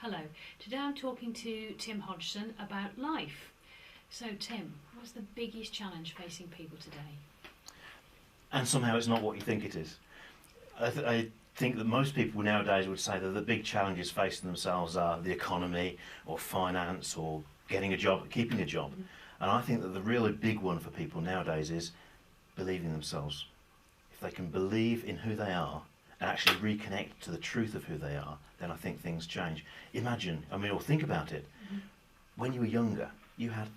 Hello. Today I'm talking to Tim Hodgson about life. So Tim, what's the biggest challenge facing people today? And somehow it's not what you think it is. I think that most people nowadays would say that the big challenges facing themselves are the economy or finance or getting a job, keeping a job. And I think that the really big one for people nowadays is believing themselves. If they can believe in who they are and actually reconnect to the truth of who they are, then I think things change. Imagine, or think about it. When you were younger, you had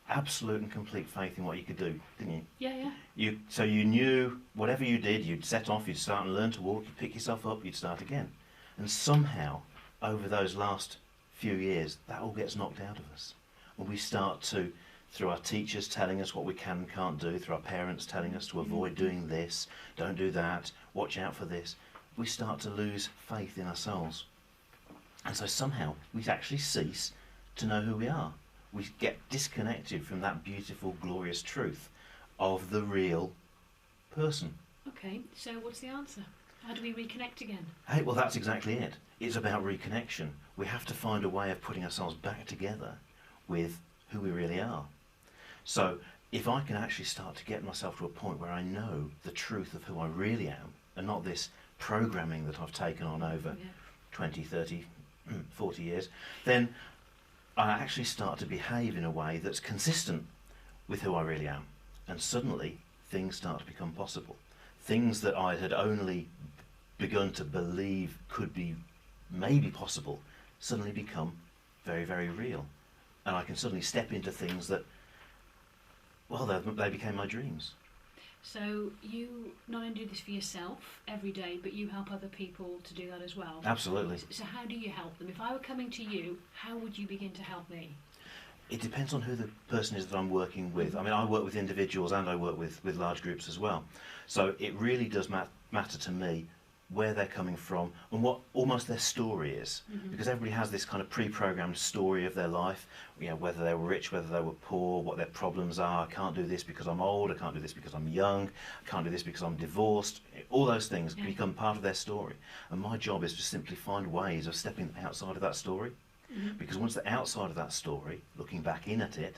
absolute and complete faith in what you could do, didn't you? Yeah. So you knew whatever you did, you'd set off, you'd start and learn to walk, you'd pick yourself up, you'd start again. And somehow, over those last few years, that all gets knocked out of us. And we start to, through our teachers telling us what we can and can't do, through our parents telling us to avoid doing this, don't do that, watch out for this, we start to lose faith in ourselves. And so somehow we actually cease to know who we are. We get disconnected from that beautiful, glorious truth of the real person. Okay, so what's the answer? How do we reconnect again? Hey, well, that's exactly it. It's about reconnection. We have to find a way of putting ourselves back together with who we really are. So if I can actually start to get myself to a point where I know the truth of who I really am, and not this programming that I've taken on over 20, 30, 40 years, then I actually start to behave in a way that's consistent with who I really am. And suddenly things start to become possible. Things that I had only begun to believe could be maybe possible suddenly become very, very real. And I can suddenly step into things that, well, they became my dreams. So you not only do this for yourself every day, but you help other people to do that as well? Absolutely. So how do you help them? If I were coming to you, how would you begin to help me? It depends on who the person is that I'm working with. I work with individuals and I work with large groups as well. So it really does matter to me where they're coming from and what almost their story is. Because everybody has this kind of pre-programmed story of their life, whether they were rich, whether they were poor, what their problems are. I can't do this because I'm old, I can't do this because I'm young, I can't do this because I'm divorced. All those things become part of their story. And my job is to simply find ways of stepping outside of that story. Because once they're outside of that story, looking back in at it,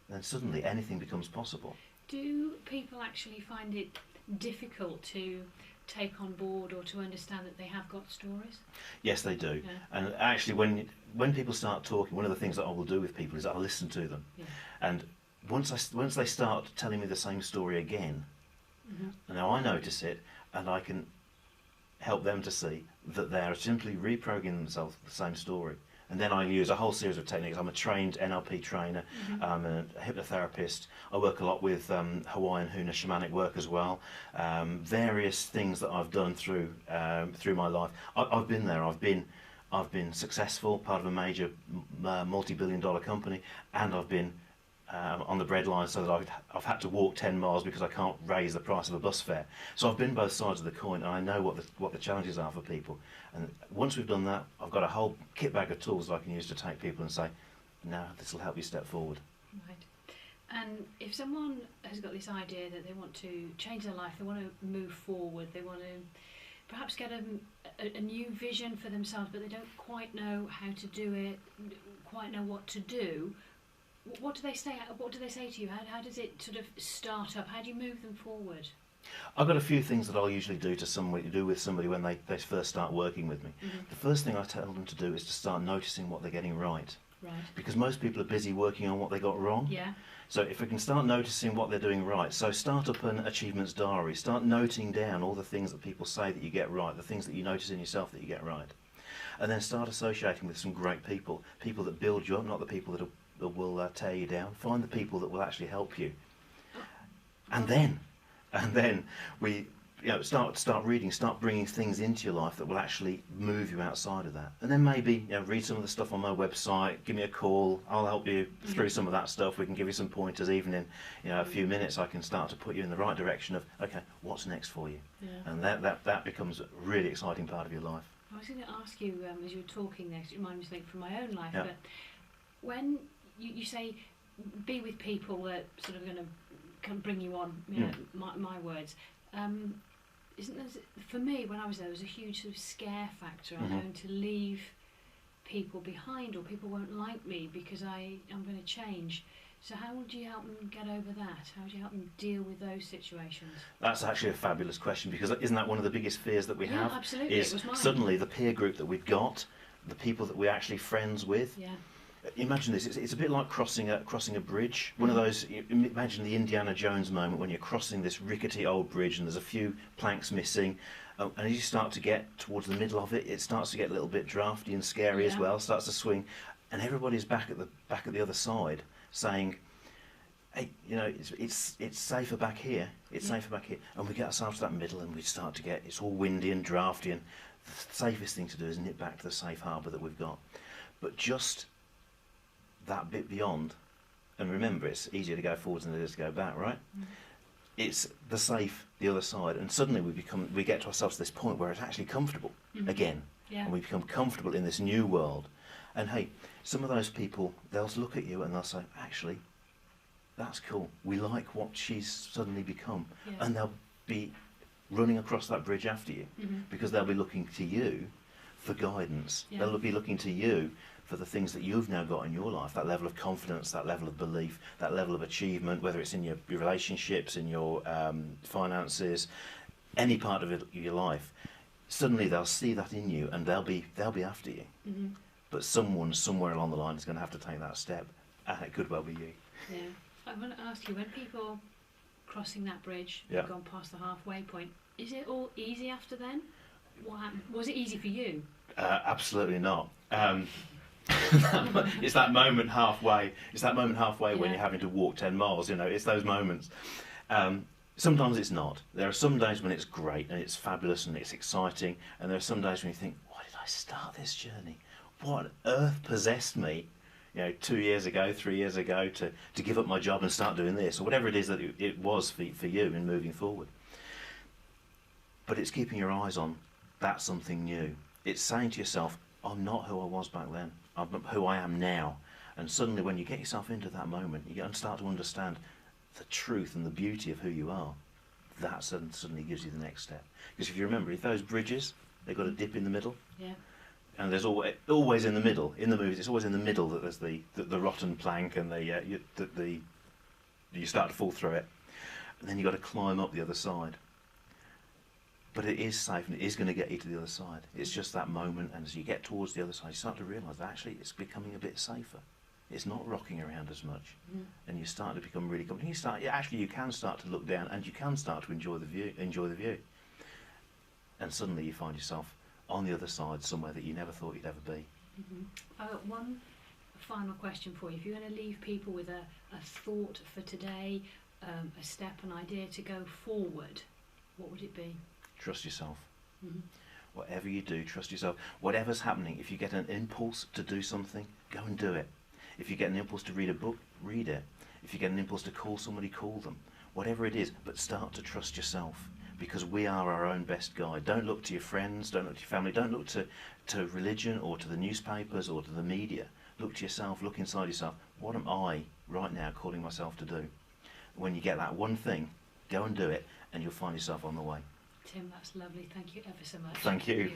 then suddenly anything becomes possible. Do people actually find it difficult to take on board or to understand that they have got stories? Yes, they do. Yeah. And actually, when people start talking, one of the things that I will do with people is I'll listen to them. Yeah. And once they start telling me the same story again, now I notice it, and I can help them to see that they're simply reprogramming themselves the same story. And then I use a whole series of techniques. I'm a trained NLP trainer, I'm a hypnotherapist. I work a lot with Hawaiian Huna shamanic work as well. Various things that I've done through my life. I've been there. I've been successful, part of a major multi-billion-dollar company, and I've been on the breadline so that I've had to walk 10 miles because I can't raise the price of a bus fare. So I've been both sides of the coin, and I know what the challenges are for people. And once we've done that, I've got a whole kit bag of tools that I can use to take people and say, now this will help you step forward. Right. And if someone has got this idea that they want to change their life, they want to move forward, they want to perhaps get a new vision for themselves, but they don't quite know how to do it, quite know what to do, what do they say? What do they say to you? How does it sort of start up? How do you move them forward? I've got a few things that I'll usually do with somebody when they first start working with me. The first thing I tell them to do is to start noticing what they're getting right. Right. Because most people are busy working on what they got wrong. Yeah. So if we can start noticing what they're doing right, so start up an achievements diary, start noting down all the things that people say that you get right, the things that you notice in yourself that you get right. And then start associating with some great people that build you up, not the people that will tear you down. Find the people that will actually help you. And then we start reading, start bringing things into your life that will actually move you outside of that. And then maybe read some of the stuff on my website, give me a call, I'll help you through some of that stuff. We can give you some pointers. Even in a few minutes I can start to put you in the right direction of, okay, what's next for you? Yeah. And that becomes a really exciting part of your life. I was going to ask you, as you were talking there, 'cause it reminded me of something from my own life, Yeah. but when you say be with people that sort of going to bring you on, my words, isn't there, for me, when I was there was a huge sort of scare factor. I'm going to leave people behind, or people won't like me because I'm going to change. So how do you help them get over that? How do you help them deal with those situations? That's actually a fabulous question, because isn't that one of the biggest fears that we Yeah, have? absolutely. Is It was mine. suddenly the peer group that we've got, the people that we're actually friends with. Yeah. Imagine this, it's a bit like crossing a bridge. One of those, imagine the Indiana Jones moment when you're crossing this rickety old bridge and there's a few planks missing, and as you start to get towards the middle of it, it starts to get a little bit drafty and scary as Yeah. well, starts to swing, and everybody's back at the other side saying, hey, you know, it's safer back here, it's Yeah. safer back here, and we get ourselves to that middle and we start to get, it's all windy and drafty, and the safest thing to do is nip back to the safe harbour that we've got. But just that bit beyond, and remember, it's easier to go forwards than it is to go back, right? It's the safe, the other side, and suddenly we get to ourselves to this point where it's actually comfortable again, Yeah. and we become comfortable in this new world. And hey, some of those people, they'll look at you and they'll say, actually, that's cool, we like what she's suddenly become, Yeah. and they'll be running across that bridge after you, because they'll be looking to you for guidance. Yeah. They'll be looking to you for the things that you've now got in your life, that level of confidence, that level of belief, that level of achievement, whether it's in your relationships, in your finances, any part of your life. Suddenly they'll see that in you, and they'll be after you. But someone somewhere along the line is going to have to take that step, and it could well be you. Yeah. I want to ask you, when people crossing that bridge, Yeah. have gone past the halfway point, is it all easy after then? What happened? Was it easy for you? Absolutely not. It's that moment halfway. It's that moment halfway when Yeah. you're having to walk 10 miles. You know, it's those moments. Sometimes it's not. There are some days when it's great and it's fabulous and it's exciting, and there are some days when you think, why did I start this journey? What on earth possessed me, you know, 2 years ago, 3 years ago, to give up my job and start doing this, or whatever it is that it was for you in moving forward. But it's keeping your eyes on that's something new. It's saying to yourself, I'm not who I was back then. I'm who I am now. And suddenly when you get yourself into that moment, you start to understand the truth and the beauty of who you are. That suddenly gives you the next step. Because if you remember, if those bridges, they've got a dip in the middle, Yeah. and there's always in the middle, in the movies, it's always in the middle that there's the rotten plank, and you start to fall through it, and then you've got to climb up the other side. But it is safe, and it is going to get you to the other side. It's just that moment, and as you get towards the other side, you start to realise that actually it's becoming a bit safer. It's not rocking around as much, and you start to become really comfortable. You can start to look down, and you can start to enjoy the view. And suddenly you find yourself on the other side, somewhere that you never thought you'd ever be. I've got one final question for you. If you're going to leave people with a thought for today, a step, an idea to go forward, what would it be? Trust yourself. Whatever you do, trust yourself. Whatever's happening, if you get an impulse to do something, go and do it. If you get an impulse to read a book, read it. If you get an impulse to call somebody, call them. Whatever it is, but start to trust yourself, because we are our own best guide. Don't look to your friends, don't look to your family, don't look to religion or to the newspapers or to the media. Look to yourself, look inside yourself. What am I right now calling myself to do? When you get that one thing, go and do it, and you'll find yourself on the way. Tim, that's lovely. Thank you ever so much. Thank you.